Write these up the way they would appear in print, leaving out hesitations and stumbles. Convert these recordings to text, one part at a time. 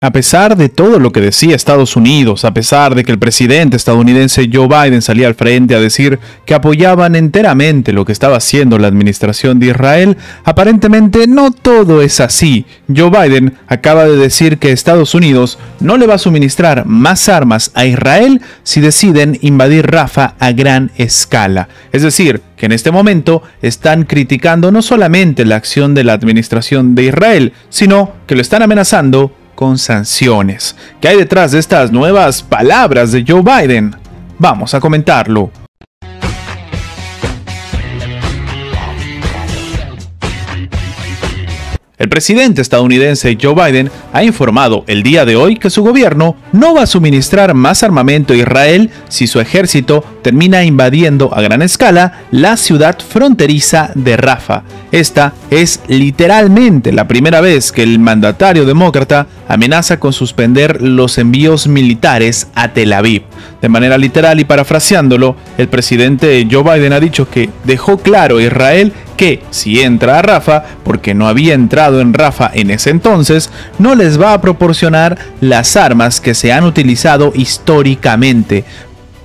A pesar de todo lo que decía Estados Unidos, a pesar de que el presidente estadounidense Joe Biden salía al frente a decir que apoyaban enteramente lo que estaba haciendo la administración de Israel, aparentemente no todo es así. Joe Biden acaba de decir que Estados Unidos no le va a suministrar más armas a Israel si deciden invadir Rafah a gran escala. Es decir, que en este momento están criticando no solamente la acción de la administración de Israel, sino que lo están amenazando con sanciones. ¿Qué hay detrás de estas nuevas palabras de Joe Biden? Vamos a comentarlo. El presidente estadounidense Joe Biden ha informado el día de hoy que su gobierno no va a suministrar más armamento a Israel si su ejército termina invadiendo a gran escala la ciudad fronteriza de Rafah. Esta es literalmente la primera vez que el mandatario demócrata amenaza con suspender los envíos militares a Tel Aviv. De manera literal y parafraseándolo, el presidente Joe Biden ha dicho que dejó claro a Israel que si entra a Rafah, porque no había entrado en Rafah en ese entonces, no les va a proporcionar las armas que se han utilizado históricamente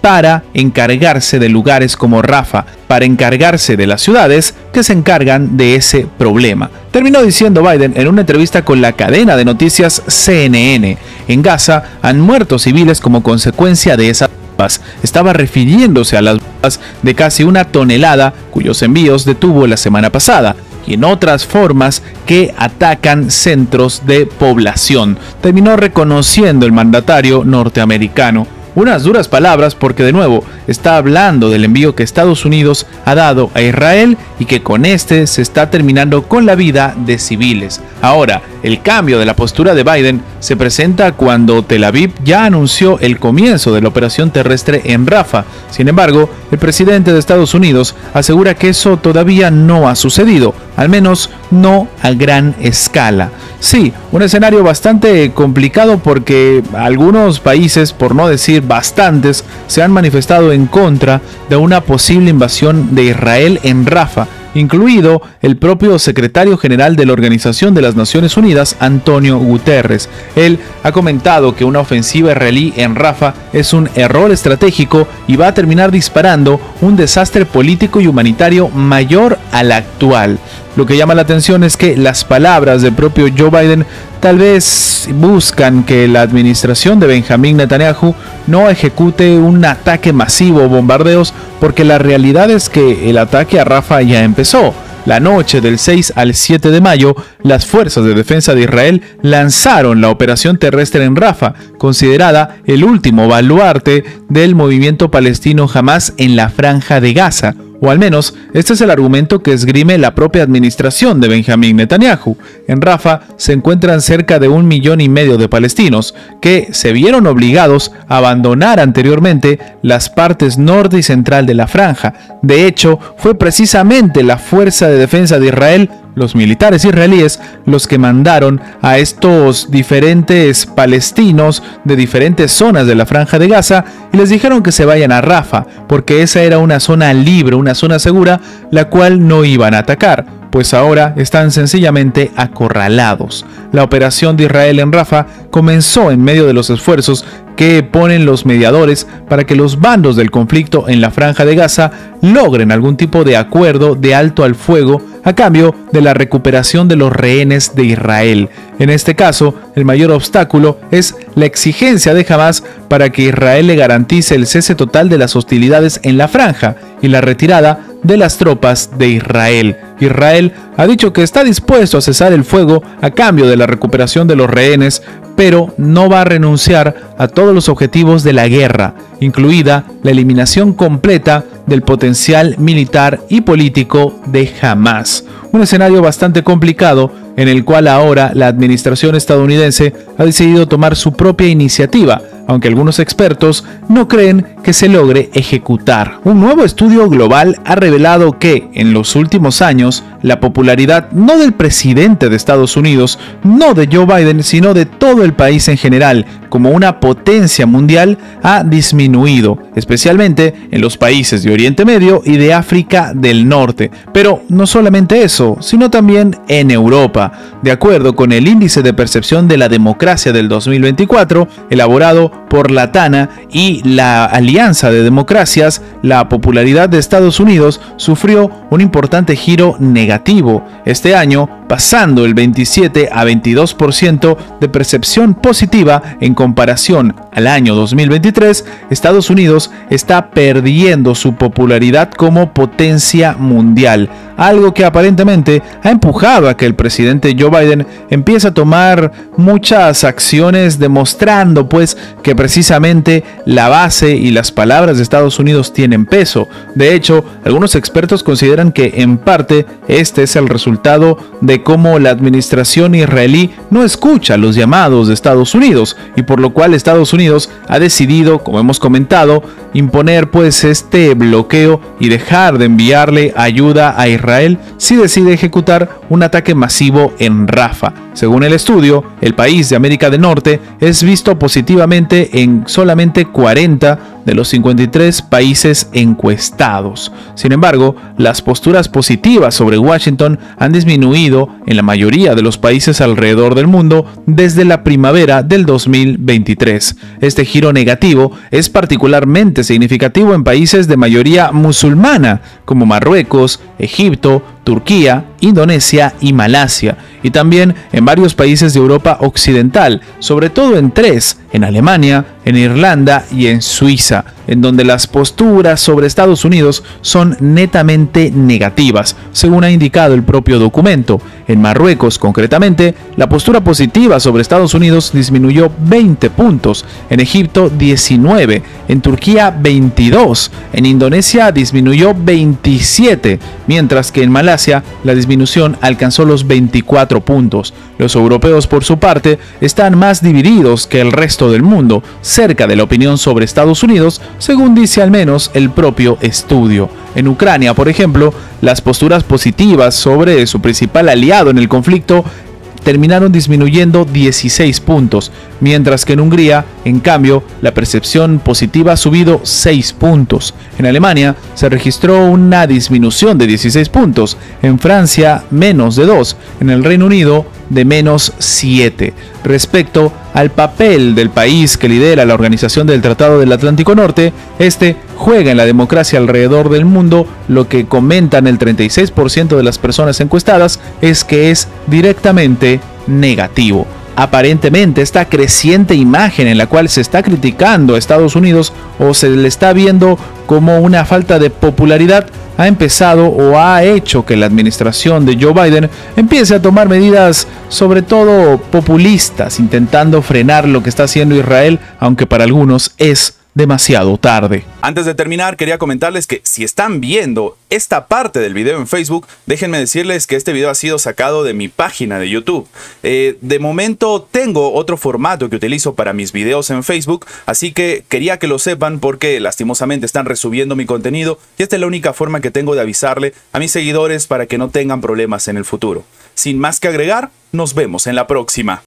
para encargarse de lugares como Rafah, para encargarse de las ciudades que se encargan de ese problema. Terminó diciendo Biden en una entrevista con la cadena de noticias CNN. En Gaza han muerto civiles como consecuencia de esas bombas. Estaba refiriéndose a las bombas de casi 1 tonelada cuyos envíos detuvo la semana pasada, y en otras formas que atacan centros de población. Terminó reconociendo el mandatario norteamericano. Unas duras palabras porque de nuevo está hablando del envío que Estados Unidos ha dado a Israel y que con este se está terminando con la vida de civiles. Ahora, el cambio de la postura de Biden se presenta cuando Tel Aviv ya anunció el comienzo de la operación terrestre en Rafah. Sin embargo, el presidente de Estados Unidos asegura que eso todavía no ha sucedido, al menos no a gran escala. Sí, un escenario bastante complicado porque algunos países, por no decir bastantes, se han manifestado en contra de una posible invasión de Israel en Rafah, incluido el propio secretario general de la Organización de las Naciones Unidas, Antonio Guterres. Él ha comentado que una ofensiva israelí en Rafah es un error estratégico y va a terminar disparando un desastre político y humanitario mayor al actual. Lo que llama la atención es que las palabras del propio Joe Biden tal vez buscan que la administración de Benjamín Netanyahu no ejecute un ataque masivo o bombardeos, porque la realidad es que el ataque a Rafah ya empezó. La noche del 6 al 7 de mayo, las fuerzas de defensa de Israel lanzaron la operación terrestre en Rafah, considerada el último baluarte del movimiento palestino Hamás en la Franja de Gaza. O al menos, este es el argumento que esgrime la propia administración de Benjamín Netanyahu. En Rafah se encuentran cerca de 1,5 millones de palestinos que se vieron obligados a abandonar anteriormente las partes norte y central de la franja. De hecho, fue precisamente la Fuerza de Defensa de Israel, los militares israelíes, los que mandaron a estos diferentes palestinos de diferentes zonas de la Franja de Gaza y les dijeron que se vayan a Rafah, porque esa era una zona libre, una zona segura, la cual no iban a atacar, pues ahora están sencillamente acorralados. La operación de Israel en Rafah comenzó en medio de los esfuerzos que ponen los mediadores para que los bandos del conflicto en la Franja de Gaza logren algún tipo de acuerdo de alto al fuego a cambio de la recuperación de los rehenes de Israel. En este caso, el mayor obstáculo es la exigencia de Hamás para que Israel le garantice el cese total de las hostilidades en la franja y la retirada de las tropas de Israel. Israel ha dicho que está dispuesto a cesar el fuego a cambio de la recuperación de los rehenes, pero no va a renunciar a todos los objetivos de la guerra, incluida la eliminación completa del potencial militar y político de Hamás. Un escenario bastante complicado en el cual ahora la administración estadounidense ha decidido tomar su propia iniciativa aunque algunos expertos no creen que se logre ejecutar. Un nuevo estudio global ha revelado que, en los últimos años, la popularidad no del presidente de Estados Unidos, no de Joe Biden, sino de todo el país en general, como una potencia mundial, ha disminuido, especialmente en los países de Oriente Medio y de África del Norte. Pero no solamente eso, sino también en Europa. De acuerdo con el Índice de Percepción de la Democracia del 2024, elaborado por la TANA y la Alianza de Democracias, la popularidad de Estados Unidos sufrió un importante giro negativo este año, pasando el 27 a 22% de percepción positiva en comparación al año 2023. Estados Unidos está perdiendo su popularidad como potencia mundial, algo que aparentemente ha empujado a que el presidente Joe Biden empiece a tomar muchas acciones, demostrando pues que precisamente la base y las palabras de Estados Unidos tienen peso. De hecho, algunos expertos consideran que en parte este es el resultado de cómo la administración israelí no escucha los llamados de Estados Unidos, y por lo cual Estados Unidos ha decidido, como hemos comentado, imponer pues este bloqueo y dejar de enviarle ayuda a Israel si decide ejecutar un ataque masivo en Rafah. Según el estudio, el país de América del Norte es visto positivamente en solamente 40 de los 53 países encuestados. Sin embargo, las posturas positivas sobre Washington han disminuido en la mayoría de los países alrededor del mundo desde la primavera del 2023. Este giro negativo es particularmente significativo en países de mayoría musulmana, como Marruecos, Egipto, Turquía, Indonesia y Malasia, y también en varios países de Europa Occidental, sobre todo en tres, en Alemania, en Irlanda y en Suiza, en donde las posturas sobre Estados Unidos son netamente negativas, según ha indicado el propio documento. En Marruecos, concretamente, la postura positiva sobre Estados Unidos disminuyó 20 puntos, en Egipto 19, en Turquía 22, en Indonesia disminuyó 27, mientras que en Malasia la disminución alcanzó los 24 puntos. Los europeos, por su parte, están más divididos que el resto del mundo, cerca de la opinión sobre Estados Unidos, según dice al menos el propio estudio. En Ucrania, por ejemplo, las posturas positivas sobre su principal aliado en el conflicto terminaron disminuyendo 16 puntos, mientras que en Hungría, en cambio, la percepción positiva ha subido 6 puntos. En Alemania se registró una disminución de 16 puntos, en Francia menos de 2, en el Reino Unido de menos 7. Respecto al papel del país que lidera la Organización del Tratado del Atlántico Norte, este juega en la democracia alrededor del mundo. Lo que comentan el 36% de las personas encuestadas es que es directamente negativo. Aparentemente, esta creciente imagen en la cual se está criticando a Estados Unidos o se le está viendo como una falta de popularidad ha empezado o ha hecho que la administración de Joe Biden empiece a tomar medidas sobre todo populistas, intentando frenar lo que está haciendo Israel, aunque para algunos es demasiado tarde. Antes de terminar, quería comentarles que si están viendo esta parte del video en Facebook, déjenme decirles que este video ha sido sacado de mi página de YouTube. De momento tengo otro formato que utilizo para mis videos en Facebook, así que quería que lo sepan porque lastimosamente están resubiendo mi contenido y esta es la única forma que tengo de avisarle a mis seguidores para que no tengan problemas en el futuro. Sin más que agregar, nos vemos en la próxima.